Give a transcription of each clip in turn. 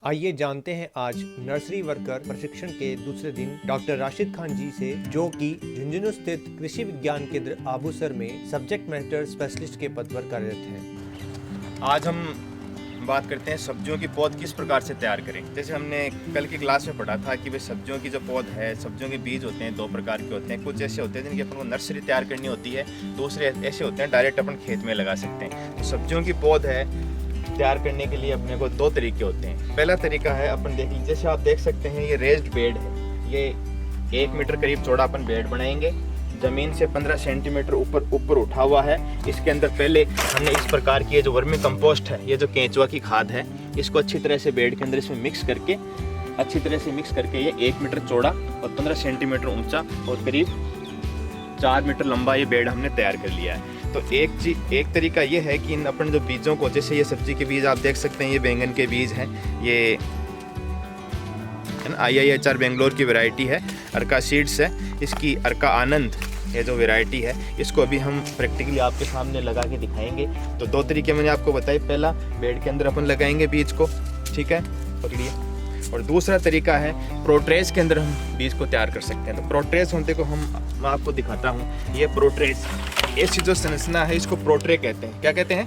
आइए जानते हैं आज नर्सरी वर्कर प्रशिक्षण के दूसरे दिन डॉक्टर राशिद खान जी से, जो कि झुंझुनू स्थित कृषि विज्ञान केंद्र आबूसर में सब्जेक्ट मैटर स्पेशलिस्ट के पद पर कार्यरत हैं। आज हम बात करते हैं सब्जियों की पौध किस प्रकार से तैयार करें। जैसे हमने कल की क्लास में पढ़ा था कि भाई सब्जियों की जो पौध है, सब्जियों के बीज होते हैं दो प्रकार के होते हैं। कुछ ऐसे होते हैं जिनकी अपन को नर्सरी तैयार करनी होती है, दूसरे ऐसे होते हैं डायरेक्ट अपन खेत में लगा सकते हैं। तो सब्जियों की पौध है तैयार करने के लिए अपने को दो तरीके होते हैं। पहला तरीका है, अपन देख लीजिए, जैसे आप देख सकते हैं ये रेज्ड बेड है, ये 1 मीटर करीब चौड़ा अपन बेड बनाएंगे, जमीन से 15 सेंटीमीटर ऊपर उठा हुआ है। इसके अंदर पहले हमने इस प्रकार की ये जो वर्मी कंपोस्ट है, ये जो केंचुआ की खाद है, इसको अच्छी तरह से बेड के अंदर इसमें मिक्स करके अच्छी तरह से मिक्स करके ये 1 मीटर चौड़ा और 15 सेंटीमीटर ऊंचा और करीब 4 मीटर लंबा ये बेड हमने तैयार कर लिया है। तो एक तरीका ये है कि इन अपन जो बीजों को, जैसे ये सब्जी के बीज आप देख सकते हैं, ये बैंगन के बीज हैं, ये IIHR बेंगलोर की वैरायटी है, अर्का सीड्स है, इसकी अर्का आनंद ये जो वैरायटी है, इसको अभी हम प्रैक्टिकली आपके सामने लगा के दिखाएंगे। तो दो तरीके मैंने आपको बताए, पहला बेड के अंदर अपन लगाएंगे बीज को, ठीक है, पकड़िए, और दूसरा तरीका है प्रोट्रेस के अंदर हम बीज को तैयार कर सकते हैं। तो प्रोट्रेस होते को मैं आपको दिखाता हूँ। ये प्रोट्रेस, ऐसी जो संरचना है इसको प्रोट्रे कहते हैं। क्या कहते हैं?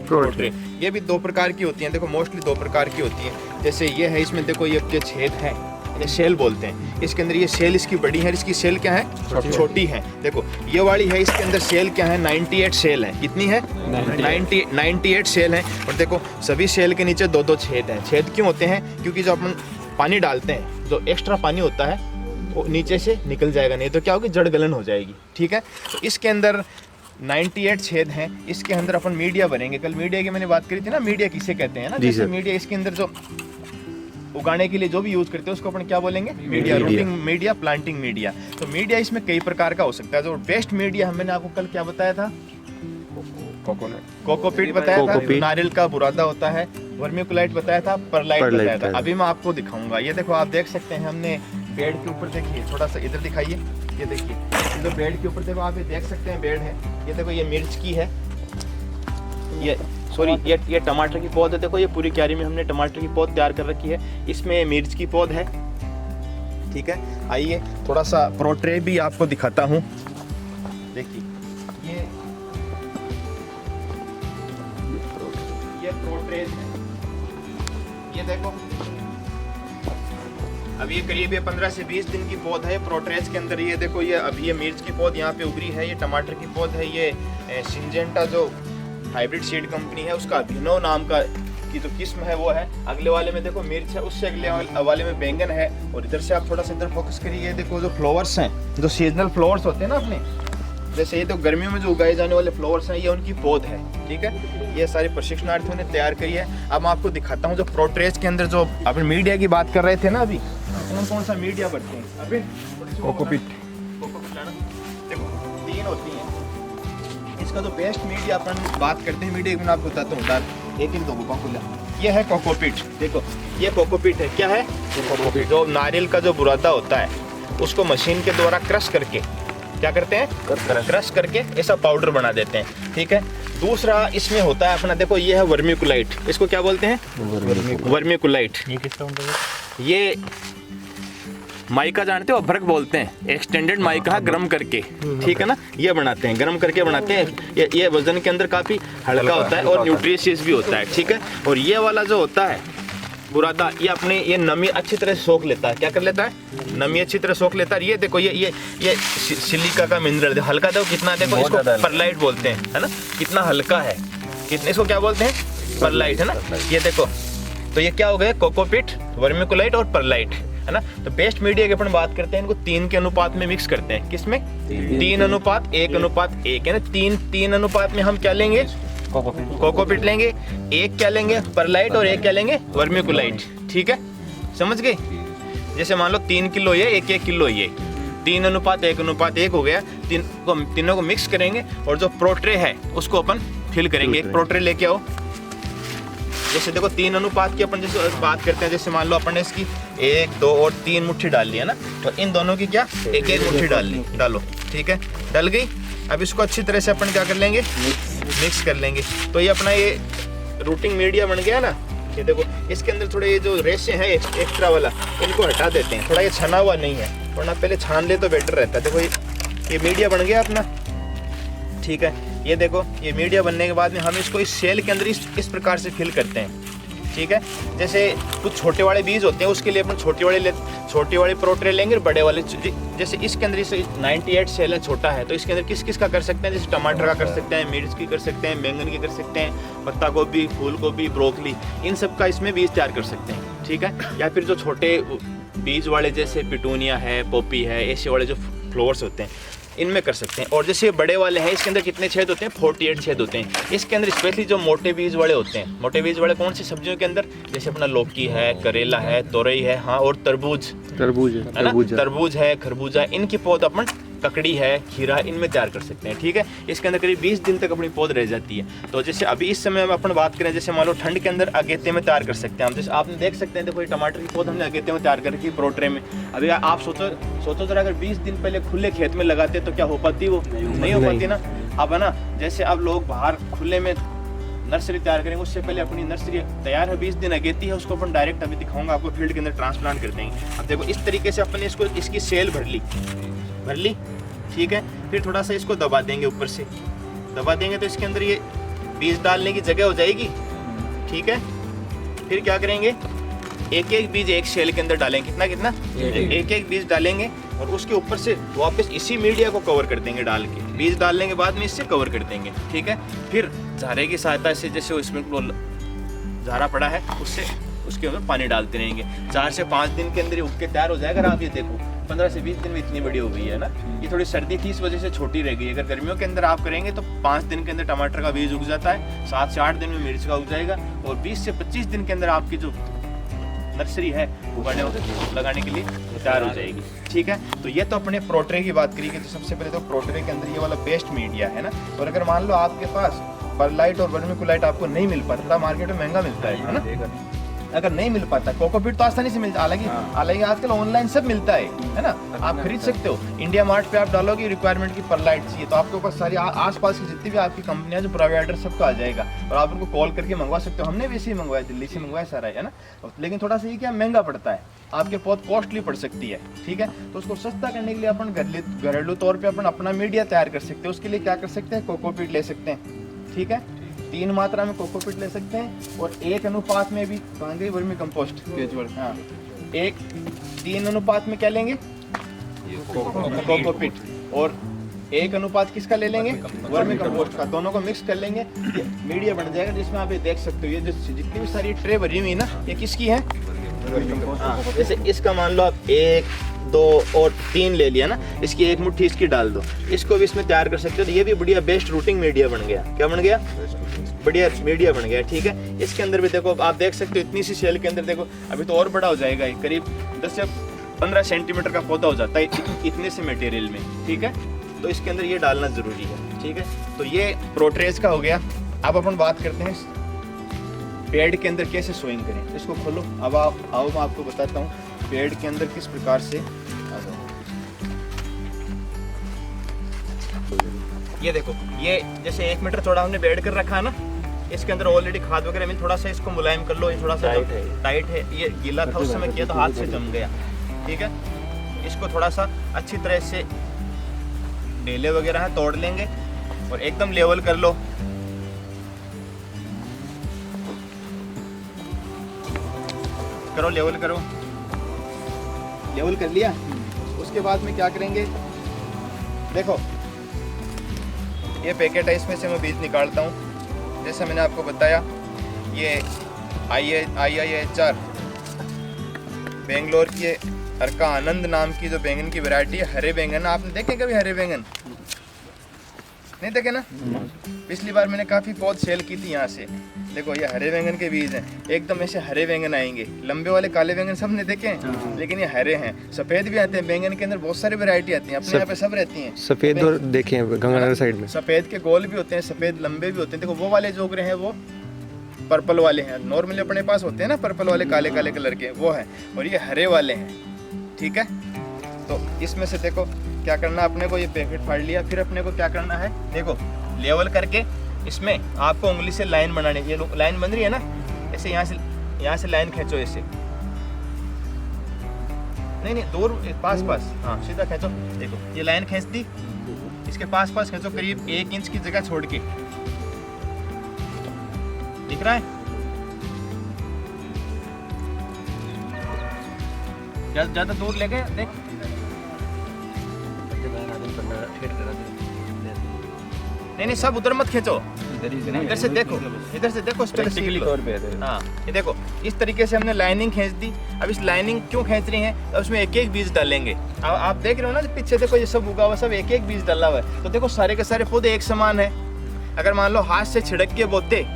प्रोट्रे। ये भी 2 प्रकार की होती हैं, देखो मोस्टली 2 प्रकार की होती हैं। जैसे ये है, इसमें देखो ये छेद है, ये शेल बोलते हैं। इसके अंदर ये शेल इसकी बड़ी है, इसकी शेल क्या है? छोटी है। देखो ये वाली है, इसके अंदर शेल क्या है? 98 शेल है। कितनी है? 98 शेल है। और देखो सभी शेल के नीचे 2-2 छेद हैं। छेद क्यों होते हैं? क्योंकि जो अपन पानी डालते हैं, जो एक्स्ट्रा पानी होता है वो नीचे से निकल जाएगा, नहीं तो क्या होगी? जड़ गलन हो जाएगी, ठीक है। तो इसके अंदर 98 छेद हैं। इसके अंदर अपन मीडिया भरेंगे। कल मीडिया की मैंने बात करी थी ना, मीडिया किसे कहते हैं ना, जैसे मीडिया इसके अंदर जो उगाने के लिए जो भी यूज करते हैं उसको अपन क्या बोलेंगे? Media. Routing media, planting media. तो मीडिया इसमें कई प्रकार का हो सकता है। जो बेस्ट मीडिया मैंने आपको कल क्या बताया था? कोकोपीट बताया था, नारियल का बुरादा होता है, वर्मीकुलाइट बताया था, परलाइट बताया था। अभी मैं आपको दिखाऊंगा। ये देखो आप देख सकते हैं, हमने बेड के ऊपर, देखिए थोड़ा सा इधर दिखाइए, ये देखिए, ये जो बेड के ऊपर देखो आप ये देख सकते हैं बेड है, ये देखो ये मिर्च की है, ये टमाटर की पौध है। देखो ये पूरी क्यारी में हमने टमाटर की पौध तैयार कर रखी है, इसमें मिर्च की पौध है, ठीक है। आइए थोड़ा सा प्रोट्रे भी आपको दिखाता हूँ। देखिए ये प्रोट्रेज है, ये देखो अब ये करीब 15 से 20 दिन की पौध है प्रोट्रेज के अंदर। ये देखो ये अभी ये मिर्च की पौध यहाँ पे उगरी है, ये टमाटर की पौध है, ये सिंजेंटा जो हाइब्रिड सीड कंपनी है उसका अभिनव नाम का की जो किस्म है वो है। अगले वाले में देखो मिर्च है, उससे अगले वाले में बैंगन है। और इधर से आप थोड़ा सा इधर फोकस करिए, ये देखो जो फ्लावर्स हैं, जो सीजनल फ्लावर्स होते हैं ना अपने, जैसे ये तो गर्मियों में जो उगाए जाने वाले फ्लावर्स हैं, ये उनकी पौध है, ठीक है। ये सारे प्रशिक्षणार्थियों ने तैयार करी है। अब मैं आपको दिखाता हूँ जो प्रोट्रेज के अंदर जो अपन मीडिया की बात कर रहे थे ना, अभी कौन सा मीडिया भरते हैं? अभी कोकोपीट देखो 3 होती हैं। इसका जो बेस्ट मीडिया अपन बात करते हैं, मीडिया मैं आपको बताता हूँ, एक इन दो खुला, ये है कोकोपीट। देखो ये कोकोपीट है, क्या है? कोकोपीट। जो नारियल का जो बुरादा होता है उसको मशीन के द्वारा क्रश करके क्या करते हैं? क्रश करके ऐसा पाउडर बना देते हैं, ठीक है। दूसरा इसमें होता है अपना, देखो ये है वर्मीकुलाइट। इसको क्या बोलते हैं? वर्मीकुलाइट। ये किसका होता है? ये माइका जानते हो, अभ्रक बोलते हैं, एक्सटेंडेड माइका गरम करके, ठीक है ना, ये बनाते हैं, गरम करके बनाते हैं। ये वजन के अंदर काफी हल्का होता है और न्यूट्रिशियस भी होता है, ठीक है। और ये वाला जो होता है बुरादा, ये अपने ये नमी अच्छी तरह से सोख लेता है। क्या कर लेता है? नमी अच्छी तरह सोख लेता है। ये देखो ये सिलिका का मिनरल हल्का, देखो कितना, देखो इसको परलाइट बोलते हैं, है ना, कितना हल्का है, कितने, इसको क्या बोलते हैं? परलाइट, है ना। ये देखो, तो ये क्या हो गया? कोकोपीट, वर्मीकुलाइट और परलाइट, है ना। तो बेस्ट मीडिया की अपन बात करते हैं, इनको 3 के अनुपात में मिक्स करते हैं। किसमें? 3:1:1, है ना। 3 अनुपात में हम क्या लेंगे? कोकोपीट लेंगे। 1 क्या लेंगे? परलाइट, और 1 क्या लेंगे? वर्मीकुलाइट, ठीक है, समझ गए। जैसे मान लो 3 किलो ये, 1 किलो ये, 3:1:1 हो गया। तीनों को मिक्स करेंगे और जो प्रोट्रे है उसको अपन फिल करेंगे। एक प्रोट्रे लेके आओ। जैसे देखो 3 अनुपात की अपन जैसे बात करते हैं, जैसे मान लो अपन ने इसकी 1, 2 और 3 मुट्ठी डाल ली है ना, तो इन दोनों की क्या 1-1 मुट्ठी डालो, ठीक है, डल गई। अब इसको अच्छी तरह से अपन क्या कर लेंगे? मिक्स कर लेंगे। तो ये अपना ये रूटिंग मीडिया बन गया ना, ये देखो इसके अंदर थोड़े ये जो रेशे हैं एक्स्ट्रा वाला, इनको हटा देते हैं, थोड़ा ये छना हुआ नहीं है, वरना पहले छान ले तो बेटर रहता है। देखो ये मीडिया बन गया अपना, ठीक है। ये देखो ये मीडिया बनने के बाद में हम इसको इस सेल के अंदर इस प्रकार से फिल करते हैं, ठीक है। जैसे कुछ छोटे वाले बीज होते हैं, उसके लिए अपन छोटे वाले प्रोट्रे लेंगे, बड़े वाले जैसे इसके अंदर इस 98 सेल है, छोटा है, तो इसके अंदर किस किस का कर सकते हैं, जैसे टमाटर का कर सकते हैं, मिर्च की कर सकते हैं, बैंगन की कर सकते हैं, पत्ता गोभी, फूल गोभी, ब्रोकली, इन सब का इसमें बीज तैयार कर सकते हैं, ठीक है। या फिर जो छोटे बीज वाले जैसे पिटूनिया है, पोपी है, ऐसे वाले जो फ्लावर्स होते हैं, इनमें कर सकते हैं। और जैसे बड़े वाले हैं, इसके अंदर कितने छेद होते हैं, 48 छेद होते हैं। इसके अंदर स्पेशली जो मोटे बीज वाले होते हैं, मोटे बीज वाले कौन सी सब्जियों के अंदर, जैसे अपना लौकी है, करेला है, तोरई है, हाँ, और तरबूज है ना, तरबूज है, खरबूजा, इनकी पौध अपन, ककड़ी है, खीरा, इनमें तैयार कर सकते हैं, ठीक है। इसके अंदर करीब 20 दिन तक अपनी पौध रह जाती है। तो जैसे अभी इस समय में अपन बात करें, जैसे मान लो ठंड के अंदर अगेते में तैयार कर सकते हैं हम। जैसे आपने देख सकते हैं, देखो ये टमाटर की पौध हमने अगेते में तैयार कर रखी है प्रोट्रे में। अभी आप सोचो जरा, अगर 20 दिन पहले खुले खेत में लगाते तो क्या हो पाती, वो नहीं हो पाती ना। अब है ना, जैसे अब लोग बाहर खुले में नर्सरी तैयार करेंगे, उससे पहले अपनी नर्सरी तैयार है, 20 दिन अगेती है, उसको अपन डायरेक्ट अभी दिखाऊंगा आपको फील्ड के अंदर ट्रांसप्लांट कर देंगे। अब देखो इस तरीके से अपन इसको, इसकी सेल भर ली, ठीक है। फिर थोड़ा सा इसको दबा देंगे, ऊपर से दबा देंगे तो इसके अंदर ये बीज डालने की जगह हो जाएगी, ठीक है। फिर क्या करेंगे, एक एक बीज एक सेल के अंदर डालेंगे, कितना एक एक बीज डालेंगे, और उसके ऊपर से वापस इसी मीडिया को कवर कर देंगे डाल के, बीज डालने के बाद में इससे कवर कर देंगे, ठीक है। फिर झारे की सहायता से, जैसे उसमें झारा पड़ा है, उससे उसके अंदर पानी डालते रहेंगे। 4 से 5 दिन के अंदर ये उग के तैयार हो जाएगा। आप ये देखो 15 से 20 दिन में इतनी बड़ी हो गई है ना। ये थोड़ी सर्दी थी, इस वजह से छोटी रह गई। अगर गर्मियों के अंदर आप करेंगे तो 5 दिन के अंदर टमाटर का बीज उग जाता है, 7 से 8 दिन में मिर्च का उग जाएगा, और 20 से 25 दिन के अंदर आपकी जो नर्सरी है उगाने लगाने के लिए तैयार हो जाएगी, ठीक है। तो ये तो अपने प्रोट्रे की बात करी कि तो सबसे पहले तो प्रोट्रे के अंदर ये वाला बेस्ट मीडिया है ना। और अगर मान लो आपके पास परलाइट और वर्मीकुलाइट आपको नहीं मिल पाता, थोड़ा मार्केट में महंगा मिलता है ना, अगर नहीं मिल पाता, कोकोपीट तो आसानी से मिलता है, हालांकि आजकल ऑनलाइन सब मिलता है ना, आप खरीद सकते हो। इंडिया मार्ट पे आप डालोगे रिक्वायरमेंट की परलाइट चाहिए, तो आपके ऊपर सारी आसपास की जितनी भी आपकी कंपनियां जो प्रोवाइडर सबको आ जाएगा, और आप उनको कॉल करके मंगवा सकते हो। हमने भी इसे मंगवाया, दिल्ली से मंगवाया सारा, है ना। लेकिन थोड़ा सा ये क्या महंगा पड़ता है, आपके बहुत कॉस्टली पड़ सकती है, ठीक है। तो उसको सस्ता करने के लिए अपन घरेलू तौर पर अपन अपना मीडिया तैयार कर सकते हैं। उसके लिए क्या कर सकते हैं, कोकोपीट ले सकते हैं, ठीक है। 3 मात्रा में कोकोपीट ले सकते हैं, और 1 अनुपात में भी गई वर्मी कंपोस्ट, हाँ, 3 अनुपात में क्या लेंगे, कोकोपीट, और 1 अनुपात किसका ले लेंगे, वर्मी कंपोस्ट का। दोनों को मिक्स कर लेंगे, मीडिया बन जाएगा, जिसमें आप ये देख सकते हो, ये जो जितनी भी सारी ट्रे भरी हुई ना, ये किसकी है, जैसे इसका मान लो आप 1, 2 और 3 ले लिया ना, इसकी 1 मुट्ठी इसकी डाल दो, इसको भी इसमें तैयार कर सकते हो। तो ये भी बढ़िया बेस्ट रूटिंग मीडिया बन गया। क्या बन गया, बढ़िया मीडिया बन गया, ठीक है। इसके अंदर भी देखो आप देख सकते हो, इतनी सी सेल के अंदर देखो, अभी तो और बड़ा हो जाएगा, करीब 10 से 15 सेंटीमीटर का पौधा हो जाता है इतने से मटेरियल में, ठीक है। तो इसके अंदर ये डालना जरूरी है, ठीक है। तो ये प्रोट्रेज का हो गया। अब अपन बात करते हैं पेड़ के अंदर कैसे सोइंग करें। इसको खोलो, अब आओ मैं आपको बताता हूँ पेड़ के अंदर किस प्रकार से। ये देखो, ये जैसे 1 मीटर चौड़ा हमने बेड कर रखा है ना, इसके अंदर ऑलरेडी खाद वगैरह मिल, थोड़ा सा इसको मुलायम कर लो। ये थोड़ा सा टाइट है, ये गीला था उस समय किया तो हाथ से जम गया, ठीक है। इसको थोड़ा सा अच्छी तरह से ढेले वगैरह है तोड़ लेंगे, और एकदम लेवल कर लो। करो, लेवल करो, लेवल कर लिया। उसके बाद में क्या करेंगे, देखो ये पैकेट है, इसमें से मैं बीज निकालता हूँ। जैसा मैंने आपको बताया, ये IIHR बेंगलोर की अर्का आनंद नाम की जो बैंगन की वैरायटी है, हरे बैंगन। आपने देखे कभी हरे बैंगन? नहीं देखे ना। पिछली बार मैंने काफ़ी पौध सेल की थी यहाँ से। देखो ये हरे बैंगन के बीज हैं, एकदम ऐसे हरे बैंगन आएंगे। लंबे वाले काले बैंगन सब ने देखे हैं, लेकिन ये हरे हैं। सफ़ेद भी आते हैं बैंगन के अंदर, बहुत सारी वैरायटी आती है, अपने यहाँ पे सब रहती हैं। सफ़ेद और देखे हैं गंगानगर साइड में, सफ़ेद के गोल भी होते हैं, सफ़ेद लंबे भी होते हैं। देखो वो वाले जो उग रहे हैं वो पर्पल वाले हैं, नॉर्मली अपने पास होते हैं ना पर्पल वाले काले काले कलर के, वो हैं। और ये हरे वाले हैं, ठीक है। तो इसमें से देखो क्या करना अपने को, ये पैकेट फाड़ लिया। फिर अपने को क्या करना है, देखो लेवल करके इसमें आपको उंगली से लाइन बनानी है। ये लाइन बन रही है ना, ऐसे यहाँ से यहाँ से लाइन खींचो ऐसे, नहीं दूर पास, हाँ सीधा खींचो। देखो ये लाइन खींच दी, इसके पास खींचो, करीब 1 इंच की जगह छोड़ के। दिख रहा है? ज्यादा दूर ले गए, देख। नहीं सब उधर मत खींचो, इधर से देखो, इस तरह से हाँ ये देखो, इस तरीके से हमने लाइनिंग खींच दी। अब इस लाइनिंग क्यों खींच रही है, तो उसमें एक एक बीज डालेंगे। अब आप देख रहे हो ना पीछे, देखो ये सब उगा हुआ, सब एक एक बीज डाला हुआ है। तो देखो सारे के सारे पौधे एक समान है। अगर मान लो हाथ से छिड़क के बोते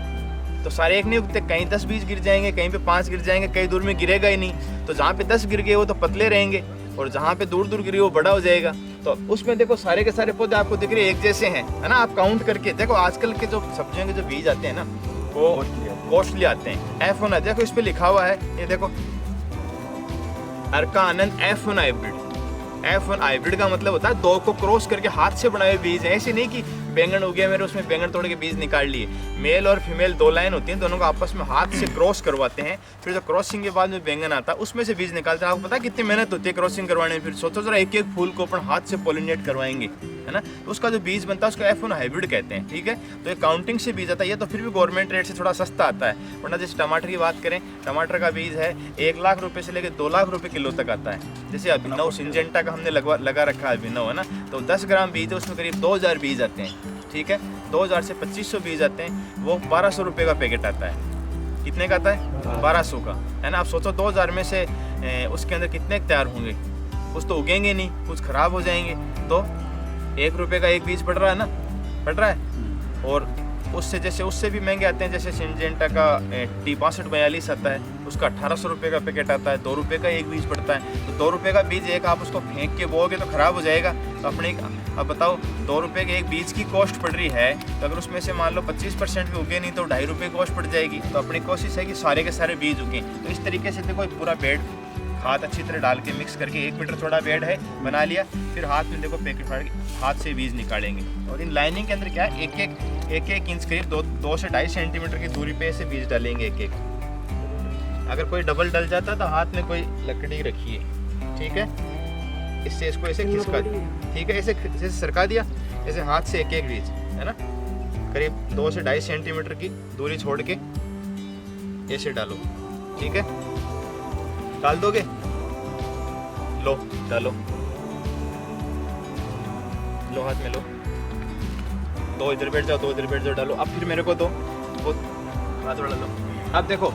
तो सारे एक नहीं उगते, कहीं 10 बीज गिर जाएंगे, कहीं पे 5 गिर जाएंगे, कहीं दूर में गिरेगा ही नहीं। तो जहाँ पे 10 गिर गए वो तो पतले रहेंगे, और जहाँ पे दूर गिरे वो बड़ा हो जाएगा। तो उसमें देखो सारे के सारे पौधे आपको दिख रहे हैं एक जैसे हैं, है ना। आप काउंट करके देखो, आजकल के जो सब्जियों के जो बीज आते हैं ना वो कॉस्टली आते हैं। F1 देखो इस पे लिखा हुआ है, ये देखो अर्का आनंद F1 हाइब्रिड। F1 हाइब्रिड का मतलब होता है 2 को क्रॉस करके हाथ से बनाए बीज हैं। ऐसे नहीं कि बैंगन उगे मेरे उसमें बैंगन तोड़ के बीज निकाल लिए। मेल और फीमेल 2 लाइन होती हैं, दोनों को आपस में हाथ से क्रॉस करवाते हैं। फिर जो क्रॉसिंग के बाद में बैंगन आता है उसमें से बीज निकालते हैं। आपको पता है कितनी मेहनत होती है क्रॉसिंग करवाने में। फिर सोचो जरा, एक एक फूल को अपन हाथ से पॉलिनेट करवाएंगे, है ना। तो उसका जो बीज बनता है उसको F1 हाइब्रिड कहते हैं, ठीक है। तो ये काउंटिंग से बीज आता है, ये तो फिर भी गवर्नमेंट रेट से थोड़ा सस्ता आता है। वरना जैसे टमाटर की बात करें, टमाटर का बीज है 1 लाख रुपए से लेकर 2 लाख रुपए किलो तक आता है। जैसे अभिनव सिंजेंटा का हमने लगा रखा है अभिनव, है ना। तो 10 ग्राम बीज है, उसमें करीब 2000 बीज आते हैं, ठीक है। 2000 से 2500 बीज आते हैं, वो 1200 रुपये का पैकेट आता है। कितने का आता है? 1200 का, है ना। आप सोचो 2000 में से उसके अंदर कितने तैयार होंगे? कुछ तो उगेंगे नहीं, कुछ खराब हो जाएंगे। तो 1 रुपये का एक बीज पड़ रहा है ना, पड़ रहा है। और उससे भी महंगे आते हैं, जैसे सिंजेंटा का T6542 आता है, उसका 1800 रुपये का पैकेट आता है, 2 रुपये का एक बीज पड़ता है। तो 2 रुपये का बीज एक आप उसको फेंक के बोओगे तो खराब हो जाएगा। तो अपने अब बताओ 2 रुपये के एक बीज की कॉस्ट पड़ रही है, तो अगर उसमें से मान लो 25% भी उगे नहीं तो 2.5 रुपये कॉस्ट पड़ जाएगी। तो अपनी कोशिश है कि सारे के सारे बीज उगें। तो इस तरीके से देखो पूरा बेड खाद अच्छी तरह डाल के मिक्स करके 1 मीटर थोड़ा बेड है बना लिया। फिर हाथ में देखो पैकेट फाड़ के हाथ से बीज निकालेंगे। और इन लाइनिंग के अंदर क्या है, एक एक इंच करीब 2 से 2.5 सेंटीमीटर की दूरी पे ऐसे बीज डालेंगे एक एक। अगर कोई डबल डल जाता तो हाथ में कोई लकड़ी रखिए, ठीक है। इससे इसको ऐसे खिसका दिया, ठीक है। ऐसे सरका दिया, ऐसे हाथ से एक एक बीज, है ना। करीब 2 से 2.5 सेंटीमीटर की दूरी छोड़ के ऐसे डालो, ठीक है। डाल दोगे, लो डालो, लो हाथ में लो, 2 इधर बैठ जाओ, 2 इधर बैठ जाओ, डालो। अब फिर मेरे को दो, वो हाथ वाला लो। अब देखो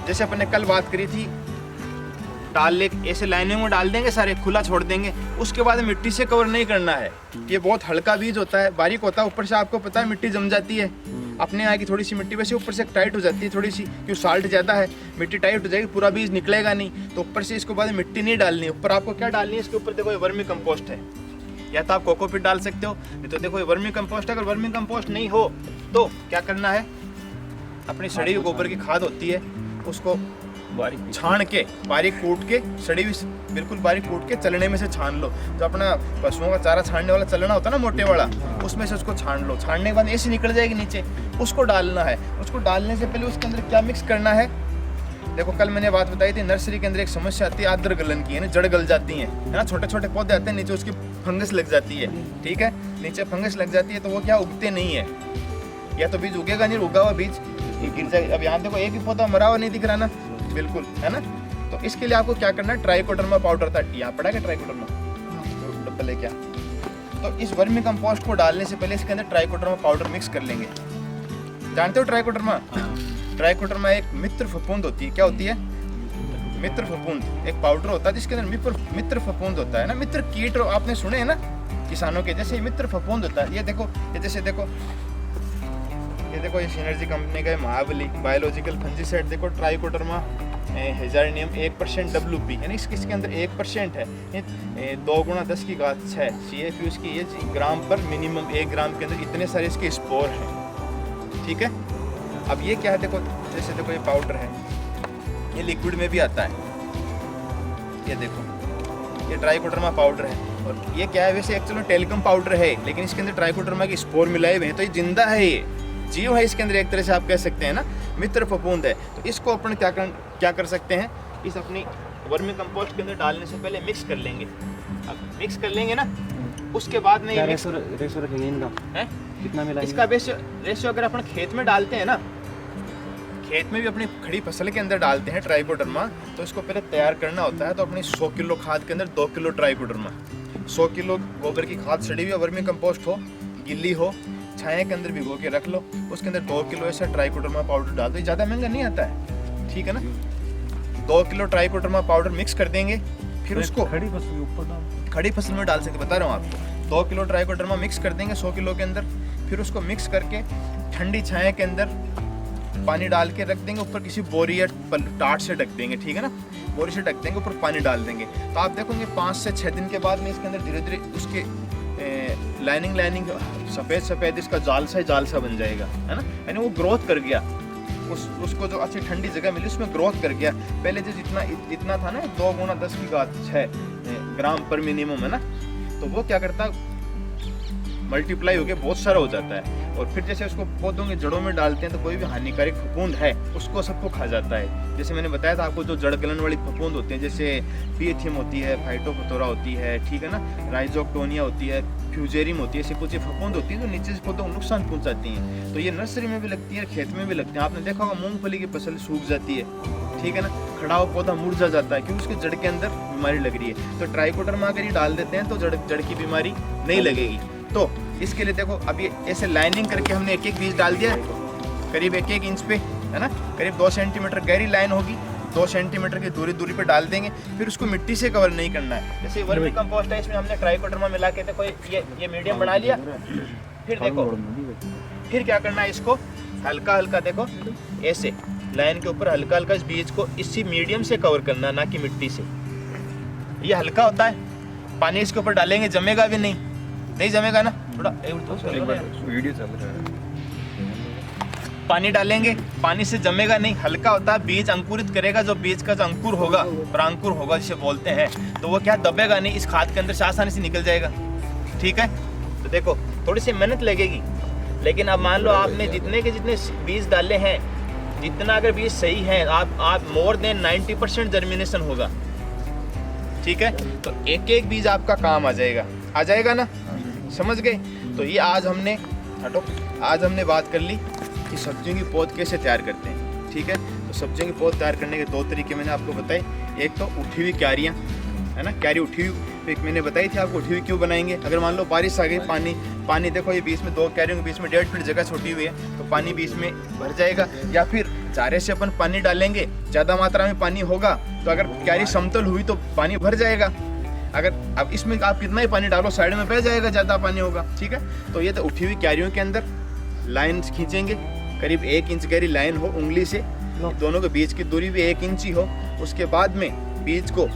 जैसे अपन ने कल बात करी थी, ऐसे लाइनिंग में डाल देंगे, सारे खुला छोड़ देंगे। उसके बाद मिट्टी से कवर नहीं करना है। ये बहुत हल्का बीज होता है, बारीक होता है, ऊपर से आपको पता है मिट्टी जम जाती है। अपने यहाँ की थोड़ी सी मिट्टी वैसे ऊपर से टाइट हो जाती है थोड़ी सी, क्यों साल्ट ज़्यादा है, मिट्टी टाइट हो जाएगी, पूरा बीज निकलेगा नहीं। तो ऊपर से इसके बाद मिट्टी नहीं डालनी है। ऊपर आपको क्या डालनी है, इसके ऊपर देखो ये वर्मी कंपोस्ट है, या तो आप कोकोपीट डाल सकते हो, नहीं तो देखो ये वर्मी कंपोस्ट है। अगर वर्मी कंपोस्ट नहीं हो तो क्या करना है, अपनी सड़ी हुई गोबर की खाद होती है उसको बारीक छान के, बारीक कूट के, सड़ी हुई बिल्कुल बारीक कूट के चलने में से छान लो। जो अपना पशुओं का चारा छानने वाला चलना होता है ना, मोटे वाला, उसमें से उसको छान लो। छानने के बाद ऐसे निकल जाएगी नीचे, उसको डालना है। उसको डालने से पहले उसके अंदर क्या मिक्स करना है, देखो कल मैंने बात बताई थी, नर्सरी के अंदर एक समस्या आती है आद्र गलन की, है ना, जड़ गल जाती है ना। छोटे छोटे पौधे आते हैं, नीचे उसकी फंगस लग जाती है, ठीक है। नीचे फंगस लग जाती है तो वो क्या उगते नहीं है, या तो बीज उगेगा नहीं, उगा हुआ बीज गिर जाएगा। अब यहाँ देखो एक ही पौधा मरा हुआ नहीं दिख रहा ना, बिल्कुल, है ना। तो इसके लिए आपको क्या करना है, ट्राइकोडर्मा पाउडर था, यहाँ पड़ा क्या ट्राइकोडर्मा डब्बा लेके आ। तो इस वर्मी कंपोस्ट को डालने से पहले इसके अंदर ट्राइकोडर्मा पाउडर मिक्स कर लेंगे। जानते हो ट्राइकोडर्मा? ट्राइकोडर्मा एक मित्र फफूंद होती है। क्या होती है? मित्र फफूंद। एक पाउडर होता है जिसके अंदर मित्र फफूंद होता है ना। मित्र कीट आपने सुने हैं ना किसानों के, जैसे मित्र फफूंद होता है। ये देखो, ये जैसे देखो, ये देखो, ये सिनर्जी कंपनी का महाबली बायोलॉजिकल फंजीसाइड, देखो ट्राइकोडर्मा हेजार्नियम 1% WP, यानी इसके अंदर 1% है। 2 × 10 की घात 6 CFU इसकी, ये ग्राम पर मिनिमम 1 ग्राम के अंदर इतने सारे इसके स्पोर हैं, ठीक है। अब ये क्या है, देखो जैसे देखो ये पाउडर है, ये लिक्विड में भी आता है। ये देखो, ये ट्राइकोडर्मा पाउडर है। और ये क्या है, वैसे एक्चुअली टेल्कम पाउडर है, लेकिन इसके अंदर ट्राइकोडर्मा के स्पोर मिलाए हुए हैं, तो ये जिंदा है, ये जीव है इसके अंदर, एक तरह से आप कह सकते हैं ना। मित्र फफूंद है। तो इसको अपन क्या कर सकते हैं, इस अपनी वर्मी कंपोस्ट के अंदर डालने से पहले मिक्स कर लेंगे। अब मिक्स कर लेंगे ना, उसके बाद में रेशो रखेंगे इनका है कितना मिलाएंगे? इसका रेशियो अगर अपन खेत में डालते हैं ना, खेत में भी अपनी खड़ी फसल के अंदर डालते हैं ट्राइकोडर्मा, तो इसको पहले तैयार करना होता है। तो अपनी 100 किलो खाद के अंदर 2 किलो ट्राइकोडर्मा, 100 किलो गोबर की खाद सड़ी हुई वर्मी कंपोस्ट हो, गिल्ली हो, छाया के अंदर भिगो के रख लो, उसके अंदर 2 किलो ऐसा ट्राइकोडर्मा पाउडर डाल दो। ज़्यादा महंगा नहीं आता है, ठीक है ना। 2 किलो ट्राइकोडर्मा पाउडर मिक्स कर देंगे, फिर उसको खड़ी फसल के ऊपर डाल, खड़ी फसल में डाल सकते, बता रहा हूँ आपको। 2 किलो ट्राइकोडर्मा मिक्स कर देंगे 100 किलो के अंदर, फिर उसको मिक्स करके ठंडी छाया के अंदर पानी डाल के रख देंगे, ऊपर किसी बोरी या टाट से ढक देंगे, ठीक है ना, बोरी से ढक देंगे, ऊपर पानी डाल देंगे। तो आप देखोगे 5 से 6 दिन के बाद में इसके अंदर धीरे धीरे उसके लाइनिंग सफ़ेद इसका जाल सा बन जाएगा, है ना, यानी वो ग्रोथ कर गया, उसको जो अच्छी ठंडी जगह मिली उसमें ग्रोथ कर गया। पहले जो इतना था ना 2 गुना 10 की घात 6 ग्राम पर मिनिमम, है ना, तो वो क्या करता मल्टीप्लाई होकर बहुत सारा हो जाता है। और फिर जैसे उसको पौधों की जड़ों में डालते हैं तो कोई भी हानिकारक फफूंद है उसको सबको खा जाता है। जैसे मैंने बताया था आपको, जो जड़ गलन वाली फफूंद होती है, जैसे पीएथियम होती है, फाइटोफथोरा होती है, ठीक है ना, राइजोक्टोनिया होती है, फ्यूजेरियम होती है, ऐसी कुछ फफूंद होती है जो नीचे से पौधों को नुकसान पहुंचाती हैं। तो ये नर्सरी में भी लगती है, खेत में भी लगती है। आपने देखा होगा मूंगफली की फसल सूख जाती है, ठीक है ना, खड़ा हुआ पौधा मुरझा जाता है क्योंकि उसके जड़ के अंदर बीमारी लग रही है। तो ट्राइकोडर्मा अगर ये डाल देते हैं तो जड़ की बीमारी नहीं लगेगी। तो इसके लिए देखो, अब ये ऐसे लाइनिंग करके हमने एक बीज डाल दिया करीब 1 इंच पे, है ना, करीब 2 सेंटीमीटर गहरी लाइन होगी, 2 सेंटीमीटर की दूरी पे डाल देंगे। फिर उसको मिट्टी से कवर नहीं करना है। जैसे वर्मी कंपोस्ट है, इसमें हमने ट्राइकोडर्मा मिला के देखो ये मीडियम बना लिया। फिर देखो फिर क्या करना है, इसको हल्का देखो ऐसे लाइन के ऊपर हल्का इस बीज को इसी मीडियम से कवर करना, ना कि मिट्टी से। ये हल्का होता है, पानी इसके ऊपर डालेंगे जमेगा भी नहीं जमेगा ना, थोड़ा वीडियो चल रहा है, पानी डालेंगे, पानी से जमेगा नहीं, हल्का होता है। बीज अंकुरित करेगा, जो बीज का जो अंकुर होगा, प्रांकुर होगा जिसे बोलते हैं, तो वो क्या दबेगा नहीं, इस खाद के अंदर से आसानी से निकल जाएगा, ठीक है। तो देखो थोड़ी सी मेहनत लगेगी, लेकिन अब मान लो आपने जितने बीज डाले हैं, जितना अगर बीज सही है, आप मोर देन 90% जर्मिनेशन होगा, ठीक है। तो एक बीज आपका काम आ जाएगा ना, समझ गए। तो ये आज हमने बात कर ली कि सब्जियों की पौध कैसे तैयार करते हैं, ठीक है। तो सब्जियों की पौध तैयार करने के 2 तरीके मैंने आपको बताए। एक तो उठी हुई क्यारियाँ, है ना, क्यारी उठी हुई, एक मैंने बताई थी आपको उठी हुई क्यों बनाएंगे। अगर मान लो बारिश आ गई, पानी देखो ये बीच में 2 क्यारियों के बीच में 1.5 फीट जगह छोटी हुई है, तो पानी बीच में भर जाएगा। या फिर चारे से अपन पानी डालेंगे, ज़्यादा मात्रा में पानी होगा, तो अगर क्यारी समतल हुई तो पानी भर जाएगा। अगर अब इसमें आप कितना ही पानी डालो, साइड में बह जाएगा, ज़्यादा पानी होगा, ठीक है। तो ये तो उठी हुई क्यारियों के अंदर लाइन खींचेंगे, करीब 1 इंच गहरी लाइन हो उंगली से, दोनों के बीच की दूरी भी 1 इंच ही हो। उसके बाद में बीज को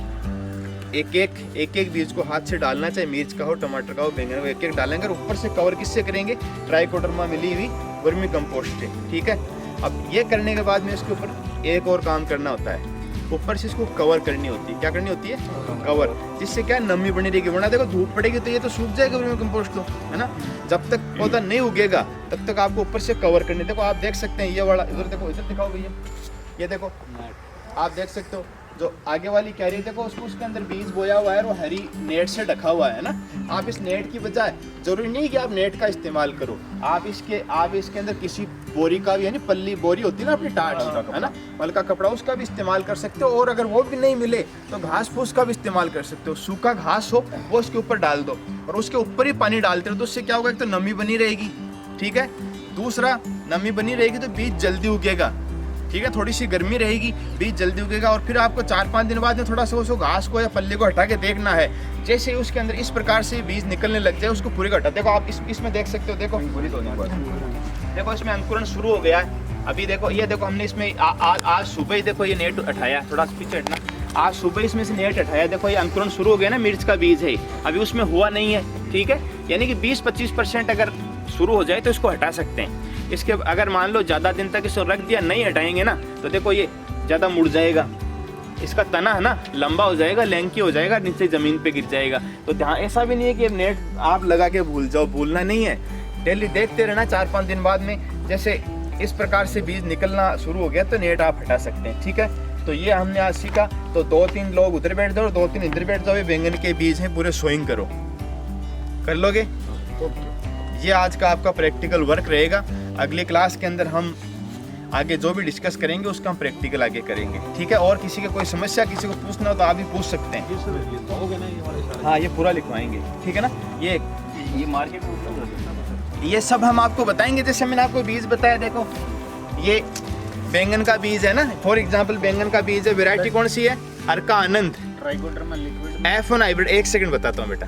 एक बीज को हाथ से डालना, चाहे मिर्च का हो, टमाटर का हो, बैंगन का, एक डालेंगे। और ऊपर से कवर किससे करेंगे, ट्राइकोडर्मा मिली हुई वर्मी कंपोस्ट से, ठीक है। अब ये करने के बाद में इसके ऊपर एक और काम करना होता है, ऊपर से इसको कवर करनी होती है। क्या करनी होती है, कवर, जिससे क्या नमी बनी रहेगी। वरना देखो धूप पड़ेगी तो ये तो सूख जाएगा वर्मी कंपोस्ट, तो है ना। जब तक पौधा नहीं उगेगा तब तक आपको ऊपर से कवर करनी। देखो आप देख सकते हैं, ये वाला इधर देखो, इधर दिखाओ भैया, ये देखो आप देख सकते हो, जो आगे वाली क्यारी देखो उसके अंदर बीज बोया हुआ है और वो हरी नेट से ढका हुआ है ना। आप इस नेट की बजाय, जरूरी नहीं कि आप नेट का इस्तेमाल करो, आप इसके अंदर किसी बोरी का भी, यानी पल्ली बोरी होती है ना अपनी टाट, है ना, हल्का कपड़ा, उसका भी इस्तेमाल कर सकते हो। और अगर वो भी नहीं मिले तो घास फूस का भी इस्तेमाल कर सकते हो। सूखा घास हो वो उसके ऊपर डाल दो और उसके ऊपर ही पानी डालते रहो, तो उससे क्या होगा, एक तो नमी बनी रहेगी, ठीक है। दूसरा, नमी बनी रहेगी तो बीज जल्दी उगेगा, ठीक है। थोड़ी सी गर्मी रहेगी, बीज जल्दी उगेगा। और फिर आपको 4-5 दिन बाद में थोड़ा सा उसको घास को या पल्ले को हटा के देखना है। जैसे ही उसके अंदर इस प्रकार से बीज निकलने लग जाए, उसको पूरी हटा। देखो आप इसमें देख सकते हो, देखो इसमें अंकुरण शुरू हो गया है। अभी देखो, ये देखो हमने इसमें आज सुबह ही देखो ये नेट हटाया, थोड़ा पीछे हटना, आज सुबह इसमें से नेट हटाया। देखो ये अंकुरण शुरू हो गया ना, मिर्च का बीज है, अभी उसमें हुआ नहीं है, ठीक है। यानी कि 20-25% अगर शुरू हो जाए तो इसको हटा सकते हैं। इसके अगर मान लो ज़्यादा दिन तक इसको रख दिया, नहीं हटाएंगे ना, तो देखो ये ज़्यादा मुड़ जाएगा, इसका तना है ना लंबा हो जाएगा, लैंकी हो जाएगा, नीचे ज़मीन पे गिर जाएगा। तो ध्यान, ऐसा भी नहीं है कि नेट आप लगा के भूल जाओ, भूलना नहीं है, डेली देखते रहना। 4-5 दिन बाद में जैसे इस प्रकार से बीज निकलना शुरू हो गया तो नेट आप हटा सकते हैं। ठीक है, तो ये हमने आज सीखा। तो 2-3 लोग उधर बैठ जाओ और 2-3 इधर बैठ जाओ, ये बैंगन के बीज हैं, पूरे सोइंग करो, कर लोगे? ये आज का आपका प्रैक्टिकल वर्क रहेगा। अगली क्लास के अंदर हम आगे जो भी डिस्कस करेंगे उसका हम प्रैक्टिकल आगे करेंगे। ठीक है, और किसी का कोई समस्या किसी को पूछना हो तो आप भी पूछ सकते हैं। हाँ, ये पूरा लिखवाएंगे। ठीक है ना, ये मार्केट में ये सब हम आपको बताएंगे। जैसे मैंने आपको बीज बताया, देखो ये बैंगन का बीज है ना, फॉर एग्जांपल बैंगन का बीज है, वैरायटी कौन सी है? अर्का आनंद, ट्राइकोडर्मा लिक्विड, F1 हाइब्रिड। एक सेकंड बताता हूँ बेटा,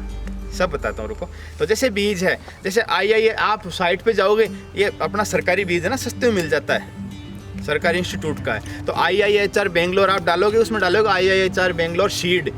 सब बताता हूँ, रुको। तो जैसे बीज है, जैसे आई आप साइट पे जाओगे, ये अपना सरकारी बीज है ना, सस्ते में मिल जाता है, सरकारी इंस्टीट्यूट का है। तो IIHR बेंगलोर आप डालोगे, उसमें डालोगे IIHR बेंगलोर सीड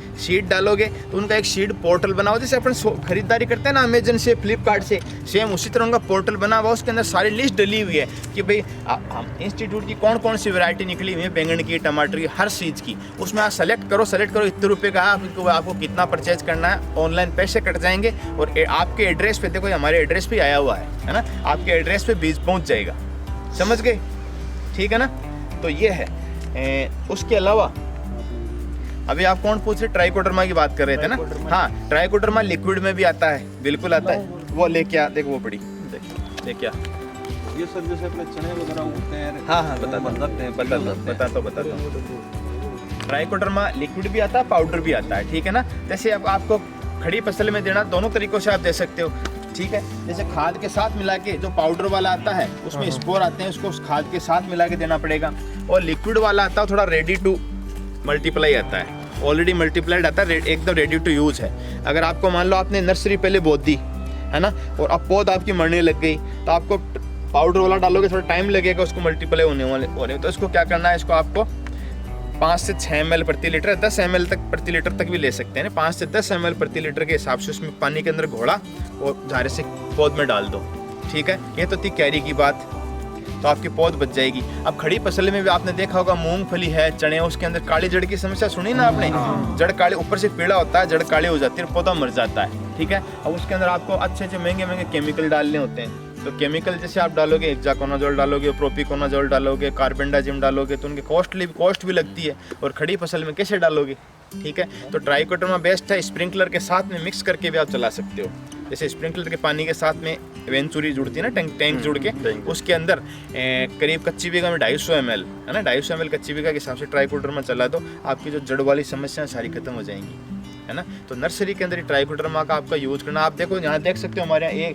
डालोगे तो उनका एक सीड पोर्टल बना हुआ, जैसे अपन खरीदारी करते हैं ना अमेजन से, फ्लिपकार्ट से, सेम उसी तरह उनका पोर्टल बना हुआ। उसके अंदर सारी लिस्ट डली हुई है कि भाई हम इंस्टीट्यूट की कौन कौन सी वैरायटी निकली हुई है, बैंगन की, टमाटर की, हर चीज़ की। उसमें आप सेलेक्ट करो इतने रुपये का आपको कितना परचेज करना है, ऑनलाइन पैसे कट जाएंगे और आपके एड्रेस पे, देखो हमारे एड्रेस पे आया हुआ है ना, आपके एड्रेस पे बीज पहुँच जाएगा। समझ गए? ठीक है ना, तो ये है। उसके अलावा अभी आप कौन पूछ रहे, ट्राइकोडर्मा की बात कर रहे थे ना? हाँ, ट्राइकोडर्मा लिक्विड में भी आता है, बिल्कुल आता है। वो लेके आ, देखो वो पड़ी, लेके आ। ये सर जैसे अपने चने वगैरह उगते हैं। हाँ, बताता हूँ। ट्राइकोडर्मा लिक्विड भी आता है, पाउडर भी आता है। ठीक है ना, जैसे अब आपको खड़ी फसल में देना, दोनों तरीकों से आप दे सकते हो। ठीक है, जैसे खाद के साथ मिला के, जो पाउडर वाला आता है उसमें स्पोर आते हैं, उसको उस खाद के साथ मिला के देना पड़ेगा। और लिक्विड वाला आता है थोड़ा रेडी टू मल्टीप्लाई आता है, ऑलरेडी मल्टीप्लाइड आता है, एकदम रेडी टू यूज है। अगर आपको मान लो आपने नर्सरी पहले बो दी है ना, और अब पौध आपकी मरने लग गई, तो आपको पाउडर वाला डालोगे, थोड़ा टाइम लगेगा उसको मल्टीप्लाई होने। तो इसको क्या करना है, इसको आपको 5 से 6 ml प्रति लीटर, 10 ml तक प्रति लीटर तक भी ले सकते हैं। 5 से 10 ml प्रति लीटर के हिसाब से उसमें पानी के अंदर घोड़ा और झारे से पौध में डाल दो। ठीक है, ये तो थी कैरी की बात, तो आपकी पौध बच जाएगी। अब खड़ी फसल में भी आपने देखा होगा, मूंगफली है, चने, उसके अंदर काली जड़ की समस्या सुनी ना आपने? जड़ काली, ऊपर से पीला होता है, जड़ काली हो जाती है, पौधा मर जाता है। ठीक है, अब उसके अंदर आपको अच्छे महंगे केमिकल डालने होते हैं। तो केमिकल जैसे आप डालोगे, हेक्साकोनाजोल डालोगे, प्रोपिकोनाजोल डालोगे, कार्बेंडाजिम डालोगे, तो उनके कॉस्ट भी लगती है। और खड़ी फसल में कैसे डालोगे? ठीक है, तो ट्राइकोडर्मा बेस्ट है। स्प्रिंकलर के साथ में मिक्स करके भी आप चला सकते हो। जैसे स्प्रिंकलर के पानी के साथ में वेंचुरी जुड़ती है ना, टैंक जुड़ के, उसके अंदर करीब कच्ची बीघा में 250 ml है ना, 250 ml कच्ची बीघा के हिसाब से ट्राइकोडर्मा चला दो, आपकी जो जड़ वाली समस्याएं सारी खत्म हो जाएंगी, है ना। तो नर्सरी के अंदर ट्राइकोडर्मा का आपका यूज करना। आप देखो यहाँ देख सकते हो, हमारे यहाँ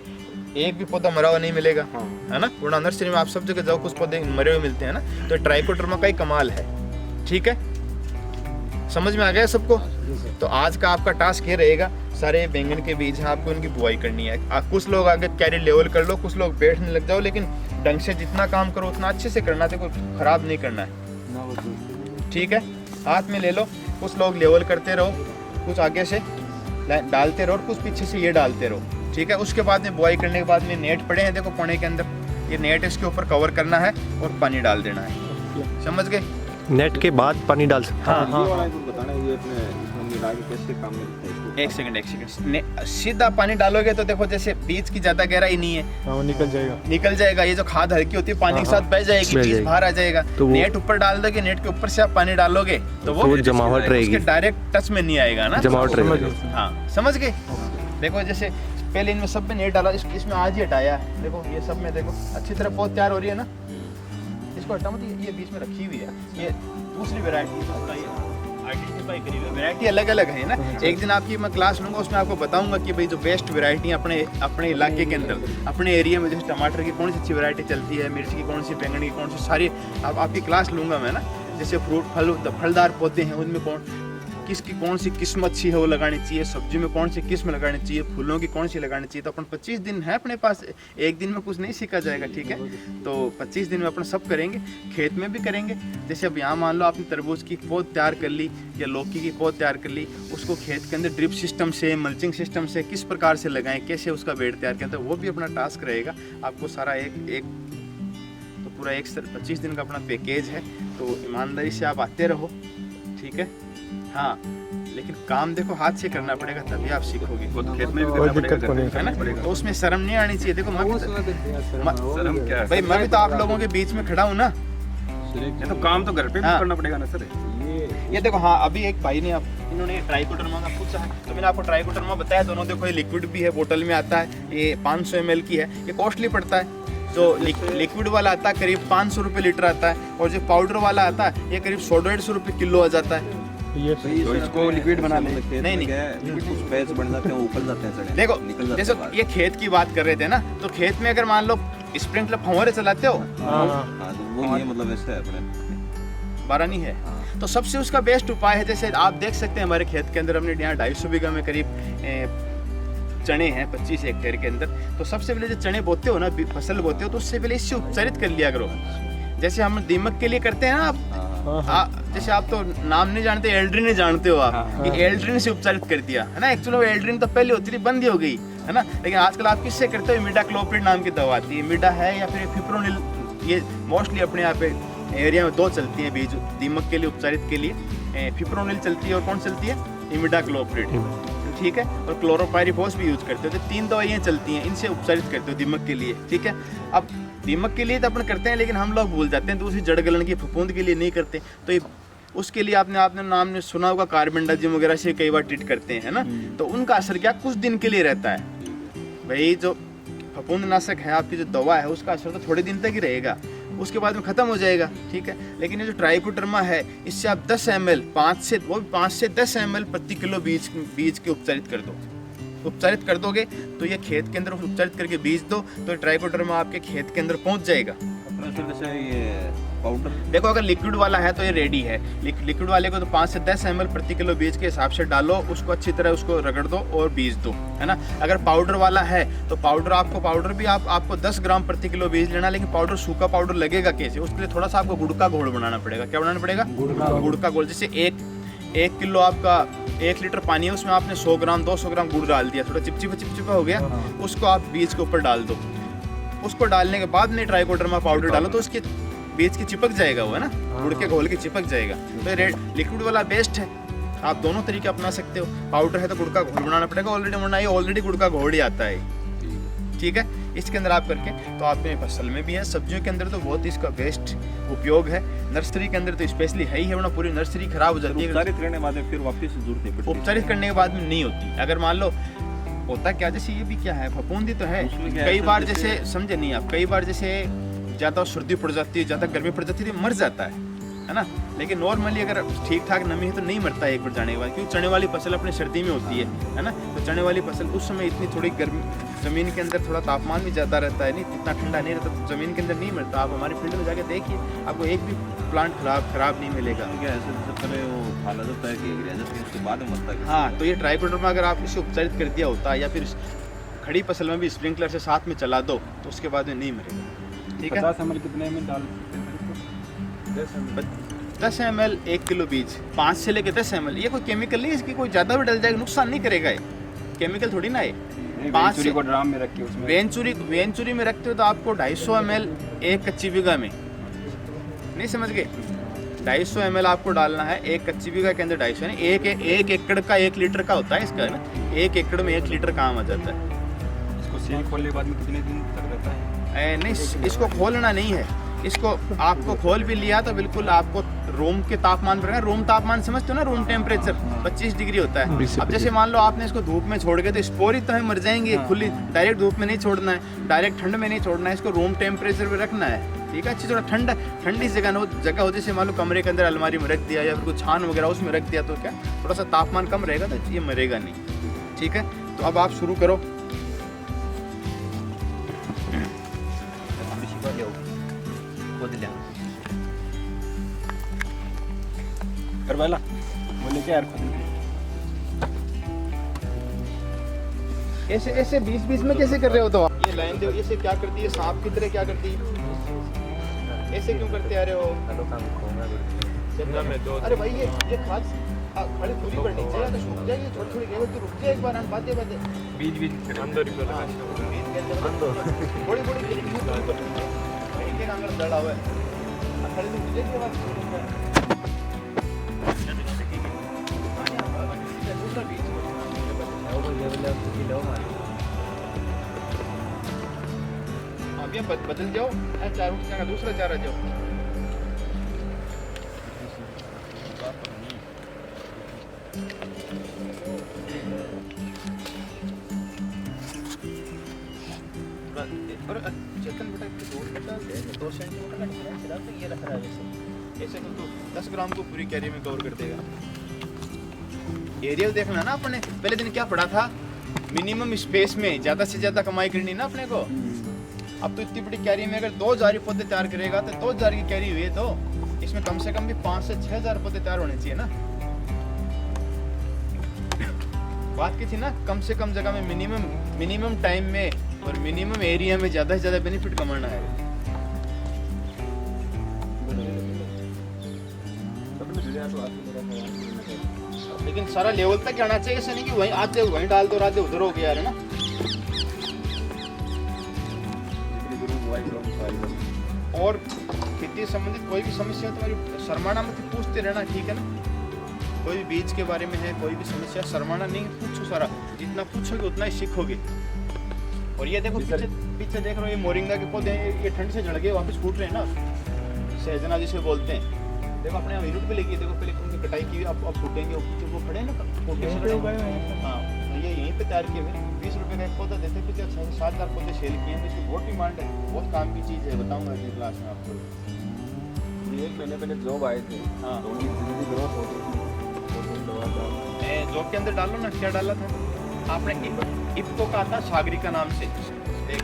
एक भी पौधा मरा हुआ नहीं मिलेगा, है ना। वरना नर्सरी में आप सब जगह जाओ, कुछ पौधे मरे हुए मिलते हैं ना। तो ट्राइकोडर्मा का ही कमाल है। ठीक है, समझ में आ गया सबको? तो आज का आपका टास्क ये रहेगा, सारे बैंगन के बीज हैं, आपको इनकी बुआई करनी है। आप कुछ लोग आगे कैरी लेवल कर लो, कुछ लोग बैठने लग जाओ, लेकिन ढंग से जितना काम करो उतना अच्छे से करना, देखो खराब नहीं करना है। ठीक है, हाथ में ले लो, कुछ लोग लेवल करते रहो, कुछ आगे से डालते रहो और कुछ पीछे से ये डालते रहो। ठीक है, उसके बाद में बुआई करने के बाद में नेट पड़े हैं, देखो पौने के अंदर, ये नेट इसके ऊपर कवर करना है और पानी डाल देना है। समझ गए? नेट के बाद पानी डाल सकते हैं। ये वाला बताना, ये अपने इसमें मिला के कैसे काम में लगता है इसको? एक सेकंड, सीधा पानी डालोगे तो देखो जैसे बीज की ज्यादा गहराई नहीं है, वो निकल जाएगा। ये जो खाद हल्की होती है पानी के साथ बह जाएगी, बीज बाहर आ जाएगा। तो नेट ऊपर डाल दोगे, नेट के ऊपर से आप पानी डालोगे तो वो जमावट रहेगी, डायरेक्ट टच में नहीं आएगा ना, जमावट रहेगी। हाँ, समझ गए? देखो जैसे पहले इनमें सब में नेट डाला, इसमें आज ही हटाया, देखो ये सब में देखो अच्छी तरह पौध तैयार हो रही है ना। इसको हटा मत, ये बीच में रखी हुई है, ये दूसरी वैरायटी आइडेंटिफाई करी हुई वैरायटी अलग अलग है ना। एक दिन आपकी मैं क्लास लूंगा, उसमें आपको बताऊंगा कि भाई जो बेस्ट वैरायटी अपने इलाके के अंदर, अपने एरिया में, जैसे टमाटर की कौन सी अच्छी वैरायटी चलती है, मिर्च की कौन सी, बैंगन की कौन सी, सारी आपकी क्लास लूंगा मैं ना। जैसे फलदार पौधे हैं उनमें किसकी कौन सी किस्म अच्छी है वो लगानी चाहिए, सब्जी में कौन सी किस्म लगानी चाहिए, फूलों की कौन सी लगानी चाहिए। तो अपन 25 दिन है अपने पास, एक दिन में कुछ नहीं सीखा जाएगा। ठीक है, तो 25 दिन में अपन सब करेंगे, खेत में भी करेंगे। जैसे अब यहाँ मान लो आपने तरबूज की पौध तैयार कर ली या लौकी की पौध तैयार कर ली, उसको खेत के अंदर ड्रिप सिस्टम से, मल्चिंग सिस्टम से किस प्रकार से लगाएं, कैसे उसका बेड तैयार करें, तो वो भी अपना टास्क रहेगा। आपको सारा एक तो पूरा 25 दिन का अपना पैकेज है। तो ईमानदारी से आप आते रहो। ठीक है, हाँ, लेकिन काम देखो हाथ से करना पड़ेगा तभी आप सीखोगे। वो तो खेत में भी करना पड़ेगा, घर में भी है करना ना, पड़ेगा। तो उसमें शर्म नहीं आनी चाहिए। देखो मैं शर्म क्या है? भाई मैं भी तो आप लोगों के बीच में खड़ा हूँ ना। ये तो काम तो घर पे भी हाँ। करना पड़ेगा ना सर। ये देखो, हाँ अभी एक भाई ने इन्होंने ट्राइकोडर्मा का पूछा है, तो मैंने आपको ट्राइकोडर्मा बताया। दोनों देखो, ये लिक्विड भी है, बोतल में आता है, ये 500 ml की है, ये कॉस्टली पड़ता है। जो लिक्विड वाला आता है करीब 500 रुपये लीटर आता है, और जो पाउडर वाला आता है ये करीब 100-150 रुपये किलो आ जाता है। तो इसको लिक्विड बना ले। नहीं, नहीं। कुछ पैच बन जाते हैं, ऊपर जाते हैं सड़े। देखो निकल जाते जैसे हैं बाहर। ये खेत की बात कर रहे थे ना, तो खेत में अगर मान लो स्प्रिंकलर फव्वारे चलाते हो, हाँ, तो वो ये मतलब ऐसा है अपने बारा नहीं है, तो सबसे उसका बेस्ट उपाय है। जैसे आप देख सकते हैं हमारे खेत के अंदर हमने यहाँ 250 बीघा में करीब चने हैं 25 हेक्टेयर के अंदर। तो सबसे पहले जो चने बोते हो ना, फसल बोते हो, तो उससे पहले इससे उपचारित कर लिया करो। जैसे हम दीमक के लिए करते हैं ना आप, जैसे आप तो नाम नहीं जानते, एल्ड्रिन जानते हो आप, कि एल्ड्रिन से उपचारित कर दिया है ना। एक्चुअली वो एल्ड्रिन तो पहले होती थी, बंद ही हो गई है ना, लेकिन आजकल आप किससे करते हो? इमिडाक्लोप्रिड नाम की दवा आती है, इमिडा है या फिर फिप्रोनिल। ये मोस्टली अपने यहाँ पे एरिया में 2 चलती हैं बीज दीमक के लिए उपचारित के लिए। फिप्रोनिल चलती है और कौन चलती है? इमिडाक्लोप्रिड, ठीक है, और क्लोरोपाइरिफॉस भी यूज करते हो। तो 3 दवाइयाँ चलती हैं, इनसे उपचारित करते हो दीमक के लिए, ठीक है। अब दीमक के लिए तो अपन करते हैं, लेकिन हम लोग भूल जाते हैं, दूसरी जड़ गलन की फफूंद के लिए नहीं करते। तो ये उसके लिए आपने नाम ने सुना होगा, कार्बेंडाजिम वगैरह से कई बार ट्रीट करते हैं, है ना। तो उनका असर क्या कुछ दिन के लिए रहता है भाई। जो फफूंदनाशक है, आपकी जो दवा है, उसका असर तो थोड़े दिन तक ही रहेगा, उसके बाद में खत्म हो जाएगा, ठीक है। लेकिन ये जो ट्राइकोडर्मा है, इससे आप 10 ml 5 से 10 ml प्रति किलो बीज के उपचारित कर दो। उपचारित कर दोगे तो ये खेत के अंदर उपचारित करके बीज दो, तो ट्राइकोडर्मा आपके खेत के अंदर पहुंच जाएगा। जैसे ये पाउडर देखो, अगर लिक्विड वाला है तो ये रेडी है। लिक्विड वाले को तो 5 से 10 ml प्रति किलो बीज के हिसाब से डालो, उसको अच्छी तरह उसको रगड़ दो और बीज दो, है ना। अगर पाउडर वाला है तो पाउडर भी आपको 10 ग्राम प्रति किलो बीज लेना, लेकिन पाउडर सूखा पाउडर लगेगा कैसे? उसके लिए थोड़ा सा आपको गुड़ का घोल बनाना पड़ेगा। क्या बनाना पड़ेगा? गुड़ का घोल। जैसे 1 किलो आपका 1 लीटर पानी है, उसमें आपने 100 ग्राम 200 ग्राम गुड़ डाल दिया, थोड़ा चिपचिपा हो गया, उसको आप बीज के ऊपर डाल दो। उसको डालने के बाद में ट्राइकोडर्मा पाउडर डालो, तो उसके बीज की चिपक जाएगा वो, है ना, गुड़ के घोल की चिपक जाएगा। तो रेड लिक्विड वाला बेस्ट है, आप दोनों तरीके अपना सकते हो। पाउडर है तो गुड़ का घोल बनाना पड़ेगा ऑलरेडी, वरना ये ऑलरेडी गुड़ का घोल ही आता है, ठीक है। इसके अंदर आप करके तो आपने फसल में भी है, सब्जियों के अंदर तो बहुत इसका बेस्ट उपयोग है, नर्सरी के अंदर तो स्पेशली है ही है, वरना पूरी नर्सरी खराब हो जाती है। उपचारित करने के बाद फिर वापस जरूरत नहीं पड़ती। उपचारित करने के बाद में नहीं होती। अगर मान लो होता क्या, जैसे ये भी क्या है, फफूंदी तो है, कई बार जैसे समझे नहीं आप, कई बार जैसे ज़्यादा सर्दी पड़ जाती है, ज़्यादा गर्मी पड़ जाती है, मर जाता है ना। लेकिन नॉर्मली अगर ठीक ठाक नमी है तो नहीं मरता है एक बार जाने के बाद, क्योंकि चने वाली फसल अपनी सर्दी में होती है ना। तो चने वाली फसल उस समय इतनी थोड़ी गर्मी, ज़मीन के अंदर थोड़ा तापमान भी ज़्यादा रहता है, नहीं इतना ठंडा नहीं रहता, तो ज़मीन के अंदर नहीं मरता। आप हमारी फील्ड में जाके देखिए, आपको एक भी प्लांट खराब नहीं मिलेगा। हाँ, तो ये ट्राइकोडर्मा अगर आप इसे उपचारित कर दिया होता है, या फिर खड़ी फसल में भी स्प्रिंकलर से साथ में चला दो, तो उसके बाद में नहीं मरेगा, ठीक है। 50 ml कितने में डाल सकते हैं? 10 ml 1 किलो बीज, 5 से लेकर 10 ml। ये कोई केमिकल नहीं है, इसकी कोई ज़्यादा भी डल जाएगा नुकसान नहीं करेगा, ये केमिकल थोड़ी ना है। 5 वेंचुरी को ड्राम में रख के उसमें वेंचुरी में रखते हो तो आपको 250 ml 1 कच्ची बीघा में, नहीं समझ गए, 250 ml आपको डालना है 1 कच्ची बीघा के अंदर। 250 यानी 1 एकड़ का 1 लीटर का होता है इसका, है ना। 1 एकड़ में 1 लीटर काम आ जाता है। इसको सील खोलने के बाद में कितने दिन तक रहता है? नहीं, इसको खोलना नहीं है, इसको आपको खोल भी लिया तो बिल्कुल आपको रूम के तापमान पर, रूम तापमान समझते हो ना, रूम टेम्परेचर 25 डिग्री होता है। अब जैसे मान लो आपने इसको धूप में छोड़ के, तो स्पोर ही तो है, मर जाएंगे खुली। डायरेक्ट धूप में नहीं छोड़ना है, डायरेक्ट ठंड में नहीं छोड़ना है, इसको रूम टेम्परेचर पर रखना है, ठीक है। अच्छी थोड़ा ठंडी जगह हो, जैसे मान लो कमरे के अंदर अलमारी में रख दिया, या फिर कुछ छान वगैरह उसमें रख दिया, तो क्या थोड़ा सा तापमान कम रहेगा, तो ये मरेगा नहीं, ठीक है। तो अब आप शुरू करो। करवाला बोले क्या यार, ऐसे 20-20 में कैसे कर रहे हो? तो आप ये लाइन दो, ऐसे क्या करती है, सांप की तरह क्या करती है, ऐसे क्यों करते आ रहे हो? अरे भाई ये खाद खड़ी पूरी बढ़नी चाहिए, तो सूख जाएगी, थोड़ी गई तो रुक जाए एक बार, बातें बीज अंदर ही थोड़ी अंदर डला हुआ है, खड़ी तो रुक जाएगी। अभी आप बदल जाओ, चार उठ जाएगा, दूसरा चारा जाओ। और चेतन बेटा 2 सेंटीमीटर का डिफरेंस रहा, तो ये रख रहा है ऐसे तो 10 ग्राम को पूरी कैरी में कवर कर देगा। एरियल देखना ना, अपने पहले दिन क्या पढ़ा था, मिनिमम स्पेस में ज़्यादा से ज़्यादा कमाई करनी ना अपने को। अब तो इतनी बड़ी कैरी में अगर 2000 पौधे तैयार करेगा तो 2000 की कैरी हुई है, तो इसमें कम से कम भी 5 से 6000 पौधे तैयार होने चाहिए ना। बात की थी ना, कम से कम जगह में मिनिमम टाइम में और मिनिमम एरिया में ज़्यादा से ज़्यादा बेनिफिट कमाना है। लेकिन सारा लेवल तक आना चाहिए, ऐसा नहीं कि वहीं आते वहीं डाल दो, आते उधर हो गया है ना। और खेती संबंधित कोई भी समस्या है तुम्हारी शर्माना मत, पूछते रहना, ठीक है ना। कोई भी बीज के बारे में है, कोई भी समस्या, शर्माना नहीं, पूछो सारा, जितना पूछोगे उतना ही सीखोगे। और ये देखो पीछे देख रहे हो, ये मोरिंगा के पौधे हैं, ये ठंड से झड़ गए वापस फूट रहे हैं ना, सहजना जिसे बोलते हैं। देखो अपने यहाँ यूनिट पे लेके देखो, पहले उनकी कटाई की, अब फूटेंगे, वो खड़े हैं ना, हाँ ये यहीं पे तैयार किए हुए। 20 रुपये का एक पौधा देते थे, 7,000 पौधे सेल किए हैं, इसकी बहुत डिमांड है, बहुत काम की चीज़ है, बताऊँगा अगली क्लास में आपको। 1 महीने पहले जॉब आए थे, हाँ तो उनकी जिंदगी ग्रोथ हो गई। जॉब के अंदर डालो ना, क्या डाला था आपने, इफ्को का आता है सागरिका नाम से, एक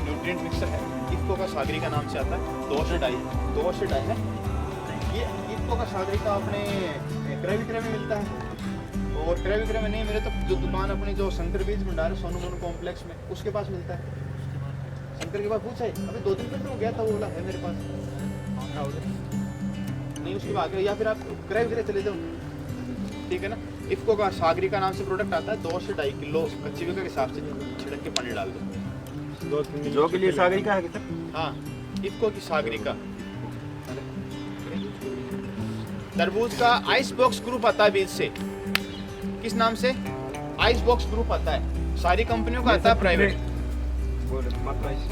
न्यूट्रिएंट मिक्सर है, इफ्को का सागरिका नाम से आता है, 2 से ढाई है। ये इफ्को का सागरिका अपने क्रय विक्रय में मिलता है, और क्रय विक्रय में नहीं मिले तो जो दुकान अपनी जो शंकर बीज भंडार है सोनू मोनू कॉम्प्लेक्स में, उसके पास मिलता है। शंकर के पास पूछा है, अभी 2 दिन पहले गया था, वो बोला है मेरे पास नहीं, उसके बाद या फिर आप क्रय विक्रय चले जाओ, ठीक है ना। इफ्को का सागरिका नाम से प्रोडक्ट आता है, 2 से 2.5 किलो कच्ची बीघा के हिसाब से छिड़क के पानी डाल दो। जो के लिए सागरिका है कितना? हाँ इफ्को की सागरिका। तरबूज का आइस बॉक्स ग्रुप आता है बीज से, किस नाम से? आइस बॉक्स ग्रुप आता है, सारी कंपनियों का आता है प्राइवेट।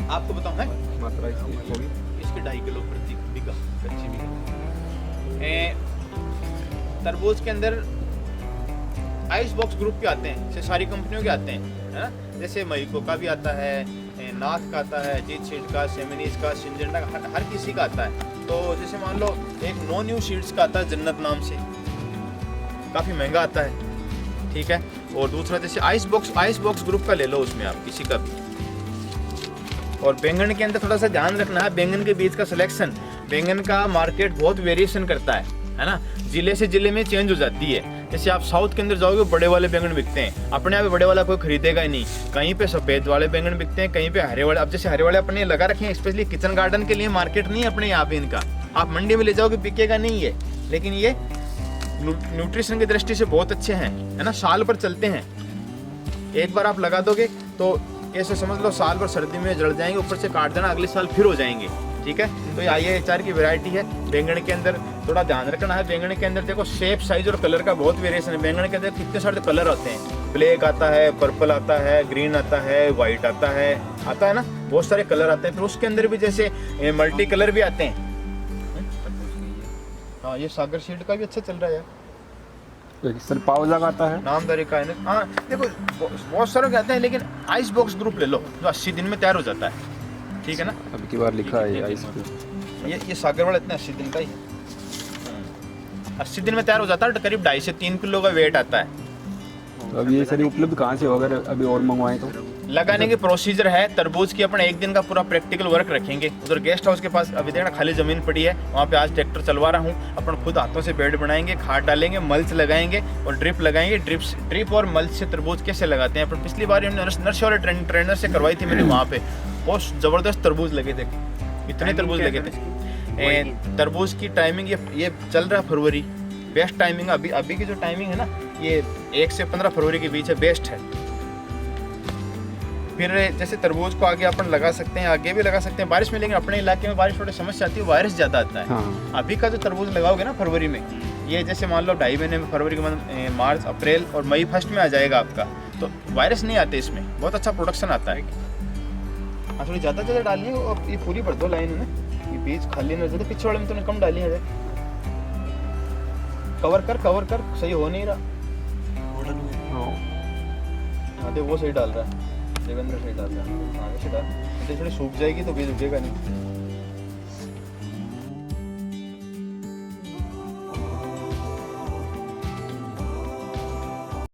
आपको बताऊं है, इसके 2.5 किलो प्रति बीघा कच्ची बीघा। तरबूज के अंदर आइस बॉक्स ग्रुप के आते हैं, जैसे सारी कंपनियों के आते हैं, है ना। जैसे मईको का भी आता है, नाथ का आता है, जीत सीड का, सेमिनीज का, सिंजेंटा का, हर किसी का आता है। तो जैसे मान लो एक नो न्यू सीड्स का आता है जन्नत नाम से, काफ़ी महंगा आता है, ठीक है। और दूसरा जैसे आइस बॉक्स ग्रुप का ले लो, उसमें आप किसी का भी। और बैंगन के अंदर थोड़ा सा ध्यान रखना है, बैंगन के बीज का सिलेक्शन, बैंगन का मार्केट बहुत वेरिएशन करता है ना, जिले से जिले में चेंज हो जाती है। जैसे आप साउथ के अंदर जाओगे, बड़े वाले बैंगन बिकते हैं, अपने यहाँ पे बड़े वाला कोई खरीदेगा ही नहीं, कहीं पे सफ़ेद वाले बैंगन बिकते हैं, कहीं पे हरे वाले। अब जैसे हरे वाले अपने लगा रखे हैं स्पेशली किचन गार्डन के लिए, मार्केट नहीं है अपने यहाँ पे इनका, आप मंडी में ले जाओगे बिकेगा नहीं है, लेकिन ये न्यूट्रिशन की दृष्टि से बहुत अच्छे हैं, है ना, साल भर चलते हैं। एक बार आप लगा दोगे तो ऐसे समझ लो साल भर सर्दी में जड़ जाएंगे, ऊपर से काट देना, अगले साल फिर हो जाएंगे, ठीक है। तो ये IIHR की वैरायटी है। बैंगन के अंदर थोड़ा ध्यान रखना है, बैंगन के अंदर देखो शेप, साइज और कलर का बहुत वेरिएशन है। बैंगन के अंदर कितने सारे कलर आते हैं, ब्लैक आता है, पर्पल आता है, ग्रीन आता है, वाइट आता है ना, बहुत सारे कलर आते हैं। फिर उसके अंदर भी जैसे मल्टी कलर भी आते हैं। हाँ ये सागर सीड का भी अच्छा चल रहा है यार, सर पाव लगाता है, नामदारी का है ना। हाँ देखो बहुत सारे आते हैं, लेकिन आइस बॉक्स ग्रुप ले लो जो 80 दिन में तैयार हो जाता है, ठीक है ना। अब की बार लिखा है आइस पे, ये सागर वाला इतना 80 दिन का ही, 80 दिन में तैयार हो जाता है, करीब 2.5 से 3 किलो का वेट आता है। अब ये सर उपलब्ध कहाँ से होगा, अभी और मंगवाएं तो? लगाने की प्रोसीजर है, तरबूज की अपने 1 दिन का पूरा प्रैक्टिकल वर्क रखेंगे। उधर गेस्ट हाउस के पास अभी देखना खाली ज़मीन पड़ी है, वहाँ पे आज ट्रैक्टर चलवा रहा हूँ, अपन खुद हाथों से बेड बनाएंगे, खाद डालेंगे, मल्च लगाएंगे और ड्रिप लगाएंगे। ड्रिप और मल्च से तरबूज कैसे लगाते हैं, अपन पिछली बार हमने नर्सरी वाले ट्रेनर से करवाई थी मैंने, वहाँ पे बहुत ज़बरदस्त तरबूज लगे थे, इतने तरबूज लगे थे। तरबूज की टाइमिंग ये चल रहा है फरवरी, बेस्ट टाइमिंग अभी की जो टाइमिंग है ना, ये 1 से 15 फरवरी के बीच है, बेस्ट है। फिर जैसे तरबूज को आगे अपन लगा सकते हैं, आगे भी लगा सकते हैं बारिश में, लेकिन अपने इलाके में बारिश थोड़ी समस्या आती है, वायरस ज़्यादा आता है। हाँ। अभी का जो तरबूज लगाओगे ना फरवरी में, ये जैसे मान लो 2.5 महीने में, फरवरी के मंथ, मार्च, अप्रैल और मई फर्स्ट में आ जाएगा आपका, तो वायरस नहीं आते इसमें, बहुत अच्छा प्रोडक्शन आता है। हाँ थोड़ी ज़्यादा डालनी है और ये पूरी भर दो लाइन है ना, ये बीज खाली ना रहे, पीछे वाले में तुमने कम डाली है। कवर कर सही हो नहीं रहा। हाँ वो सही डाल रहा है, देवेंद्र सही डाल रहा है। हाँ वैसे डाल, थोड़ी सूख जाएगी तो बीज उगेगा नहीं।